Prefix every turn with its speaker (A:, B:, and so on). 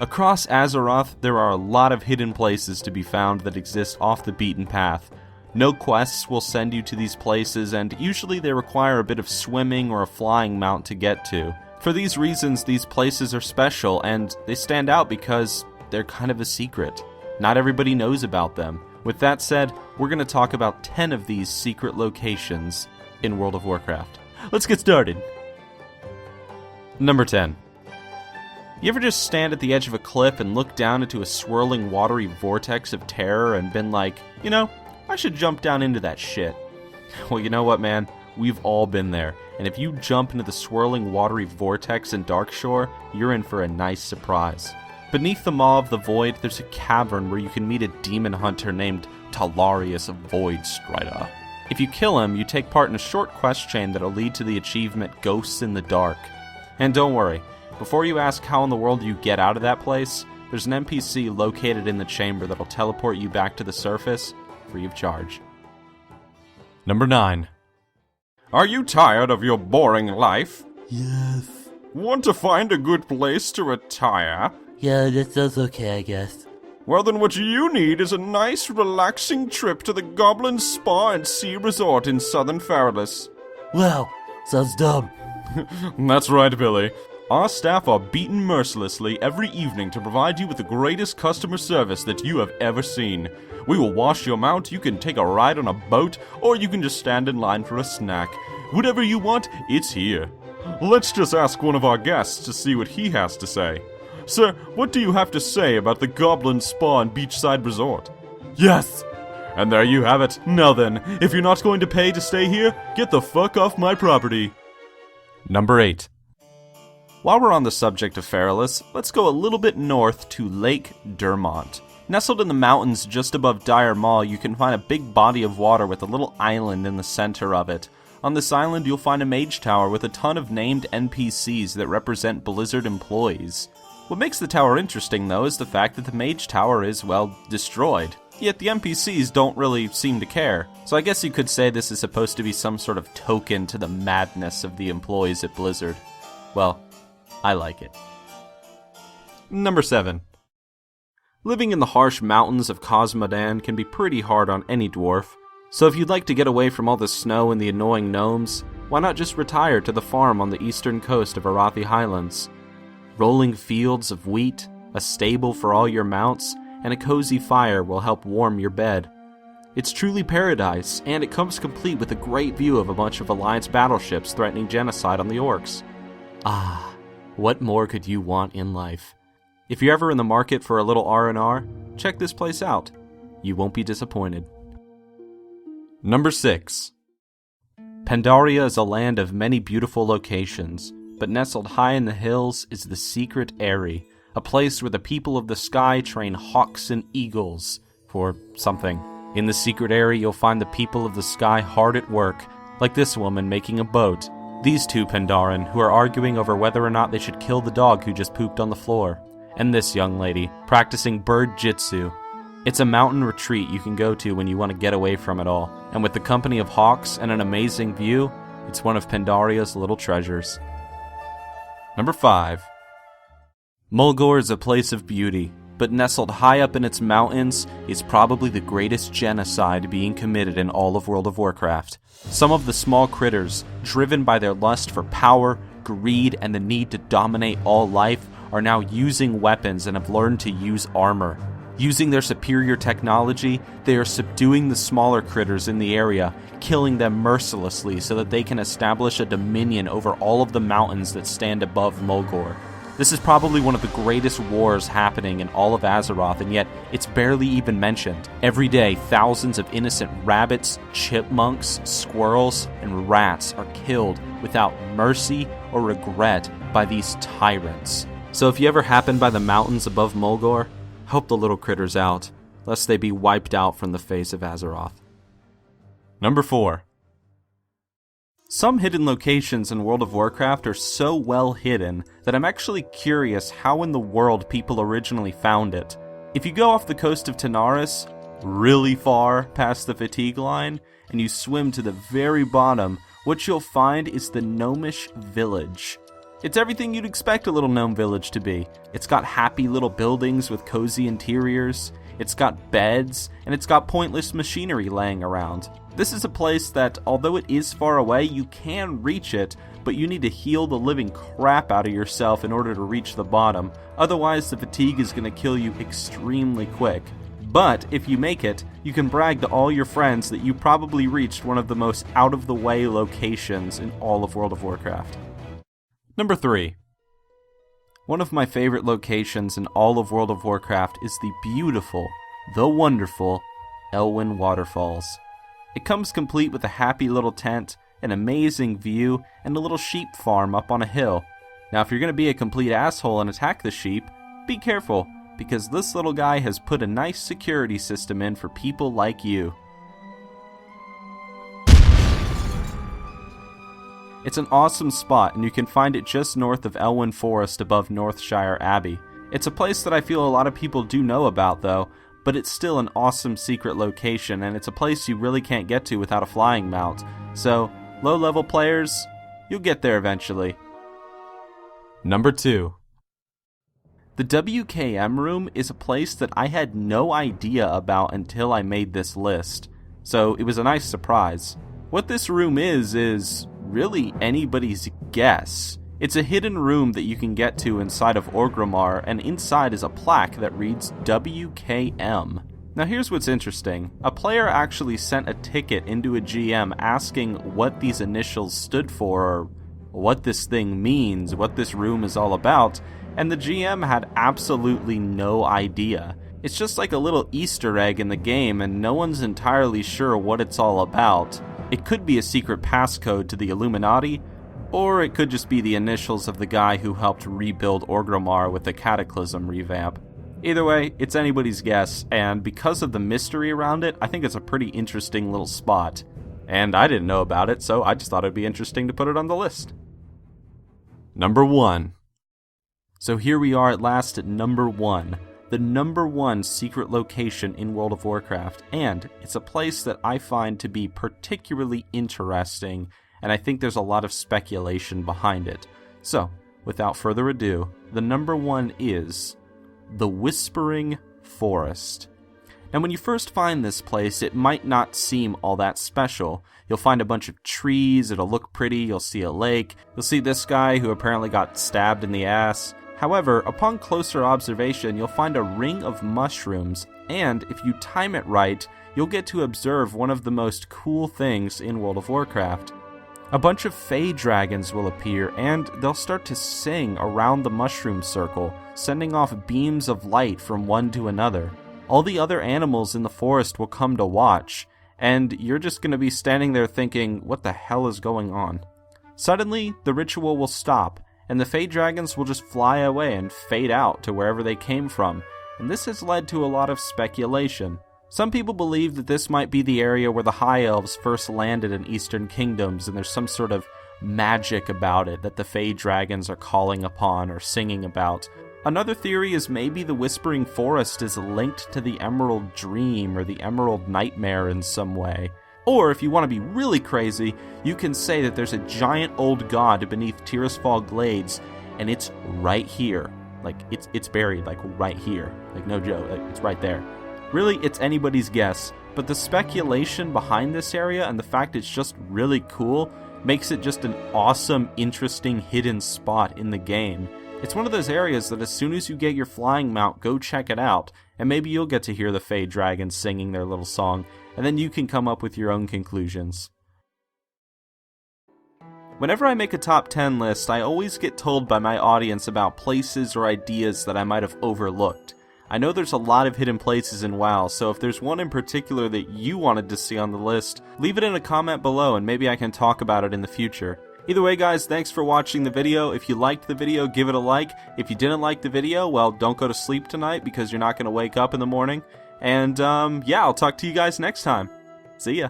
A: Across Azeroth, there are a lot of hidden places to be found that exist off the beaten path. No quests will send you to these places, and usually they require a bit of swimming or a flying mount to get to. For these reasons, these places are special, and they stand out because they're kind of a secret. Not everybody knows about them. With that said, we're going to talk about 10 of these secret locations in World of Warcraft. Let's get started! Number 10. You ever just stand at the edge of a cliff and look down into a swirling watery vortex of terror and been like, you know, I should jump down into that shit? Well, you know what, man? We've all been there, and if you jump into the swirling watery vortex in Darkshore, you're in for a nice surprise. Beneath the Maw of the Void, there's a cavern where you can meet a demon hunter named Talarius Voidstrider. If you kill him, you take part in a short quest chain that'll lead to the achievement Ghosts in the Dark. And don't worry, before you ask how in the world you get out of that place, there's an NPC located in the chamber that'll teleport you back to the surface, free of charge. Number 9. Are you tired of your boring life?
B: Yes.
A: Want to find a good place to retire?
B: Yeah, that sounds okay, I guess.
A: Well then what you need is a nice relaxing trip to the Goblin Spa and Sea Resort in southern Faralis.
B: Wow, sounds dumb.
A: That's right, Billy. Our staff are beaten mercilessly every evening to provide you with the greatest customer service that you have ever seen. We will wash your mount, you can take a ride on a boat, or you can just stand in line for a snack. Whatever you want, it's here. Let's just ask one of our guests to see what he has to say. Sir, what do you have to say about the Goblin Spa and Beachside Resort?
B: Yes!
A: And there you have it. Now then, if you're not going to pay to stay here, get the fuck off my property. Number 8. While we're on the subject of Faralis, let's go a little bit north to Lake Dermont. Nestled in the mountains just above Dire Maw, you can find a big body of water with a little island in the center of it. On this island, you'll find a mage tower with a ton of named NPCs that represent Blizzard employees. What makes the tower interesting, though, is the fact that the mage tower is, well, destroyed. Yet the NPCs don't really seem to care. So I guess you could say this is supposed to be some sort of token to the madness of the employees at Blizzard. Well, I like it. Number 7. Living in the harsh mountains of Cosmodan can be pretty hard on any dwarf. So if you'd like to get away from all the snow and the annoying gnomes, why not just retire to the farm on the eastern coast of Arathi Highlands? Rolling fields of wheat, a stable for all your mounts, and a cozy fire will help warm your bed. It's truly paradise, and it comes complete with a great view of a bunch of Alliance battleships threatening genocide on the orcs. Ah, what more could you want in life? If you're ever in the market for a little R&R, check this place out. You won't be disappointed. Number 6. Pandaria is a land of many beautiful locations, but nestled high in the hills is the secret Eyrie, a place where the people of the sky train hawks and eagles for something. In the secret Eyrie, you'll find the people of the sky hard at work, like this woman making a boat, these two Pandaren who are arguing over whether or not they should kill the dog who just pooped on the floor, and this young lady practicing bird jitsu. It's a mountain retreat you can go to when you want to get away from it all, and with the company of hawks and an amazing view, it's one of Pandaria's little treasures. Number 5. Mulgore is a place of beauty, but nestled high up in its mountains is probably the greatest genocide being committed in all of World of Warcraft. Some of the small critters, driven by their lust for power, greed, and the need to dominate all life, are now using weapons and have learned to use armor. Using their superior technology, they are subduing the smaller critters in the area, killing them mercilessly so that they can establish a dominion over all of the mountains that stand above Mulgore. This is probably one of the greatest wars happening in all of Azeroth, and yet it's barely even mentioned. Every day, thousands of innocent rabbits, chipmunks, squirrels, and rats are killed without mercy or regret by these tyrants. So if you ever happen by the mountains above Mulgore, help the little critters out, lest they be wiped out from the face of Azeroth. Number 4. Some hidden locations in World of Warcraft are so well hidden that I'm actually curious how in the world people originally found it. If you go off the coast of Tanaris, really far past the fatigue line, and you swim to the very bottom, what you'll find is the Gnomish village. It's everything you'd expect a little gnome village to be. It's got happy little buildings with cozy interiors, it's got beds, and it's got pointless machinery laying around. This is a place that, although it is far away, you can reach it, but you need to heal the living crap out of yourself in order to reach the bottom. Otherwise, the fatigue is going to kill you extremely quick. But if you make it, you can brag to all your friends that you probably reached one of the most out-of-the-way locations in all of World of Warcraft. Number 3. One of my favorite locations in all of World of Warcraft is the beautiful, though wonderful, Elwyn Waterfalls. It comes complete with a happy little tent, an amazing view, and a little sheep farm up on a hill. Now if you're going to be a complete asshole and attack the sheep, be careful, because this little guy has put a nice security system in for people like you. It's an awesome spot, and you can find it just north of Elwyn Forest above Northshire Abbey. It's a place that I feel a lot of people do know about though, but it's still an awesome secret location, and it's a place you really can't get to without a flying mount. So, low-level players, you'll get there eventually. Number 2. The WKM room is a place that I had no idea about until I made this list, so it was a nice surprise. What this room is really anybody's guess. It's a hidden room that you can get to inside of Orgrimmar, and inside is a plaque that reads WKM. Now here's what's interesting. A player actually sent a ticket into a GM asking what these initials stood for, or what this thing means, what this room is all about, and the GM had absolutely no idea. It's just like a little Easter egg in the game, and no one's entirely sure what it's all about. It could be a secret passcode to the Illuminati, or it could just be the initials of the guy who helped rebuild Orgrimmar with the Cataclysm revamp. Either way, it's anybody's guess, and because of the mystery around it, I think it's a pretty interesting little spot. And I didn't know about it, so I just thought it'd be interesting to put it on the list. Number 1. So here we are at last at number 1. The number 1 secret location in World of Warcraft, and it's a place that I find to be particularly interesting, and I think there's a lot of speculation behind it. So, without further ado, the number 1 is the Whispering Forest. Now when you first find this place, it might not seem all that special. You'll find a bunch of trees, it'll look pretty, you'll see a lake, you'll see this guy who apparently got stabbed in the ass. However, upon closer observation, you'll find a ring of mushrooms, and if you time it right, you'll get to observe one of the most cool things in World of Warcraft. A bunch of fey dragons will appear, and they'll start to sing around the mushroom circle, sending off beams of light from one to another. All the other animals in the forest will come to watch, and you're just going to be standing there thinking, what the hell is going on? Suddenly, the ritual will stop, and the fey dragons will just fly away and fade out to wherever they came from, and this has led to a lot of speculation. Some people believe that this might be the area where the High Elves first landed in Eastern Kingdoms, and there's some sort of magic about it that the fey dragons are calling upon or singing about. Another theory is maybe the Whispering Forest is linked to the Emerald Dream or the Emerald Nightmare in some way. Or, if you want to be really crazy, you can say that there's a giant old god beneath Tirisfal Glades, and it's right here. Like, it's buried, like, right here. Like, no joke, like, it's right there. Really, it's anybody's guess, but the speculation behind this area and the fact it's just really cool makes it just an awesome, interesting, hidden spot in the game. It's one of those areas that as soon as you get your flying mount, go check it out, and maybe you'll get to hear the fey dragons singing their little song, and then you can come up with your own conclusions. Whenever I make a top 10 list, I always get told by my audience about places or ideas that I might have overlooked. I know there's a lot of hidden places in WoW, so if there's one in particular that you wanted to see on the list, leave it in a comment below and maybe I can talk about it in the future. Either way guys, thanks for watching the video. If you liked the video, give it a like. If you didn't like the video, well, don't go to sleep tonight because you're not going to wake up in the morning. And yeah, I'll talk to you guys next time. See ya.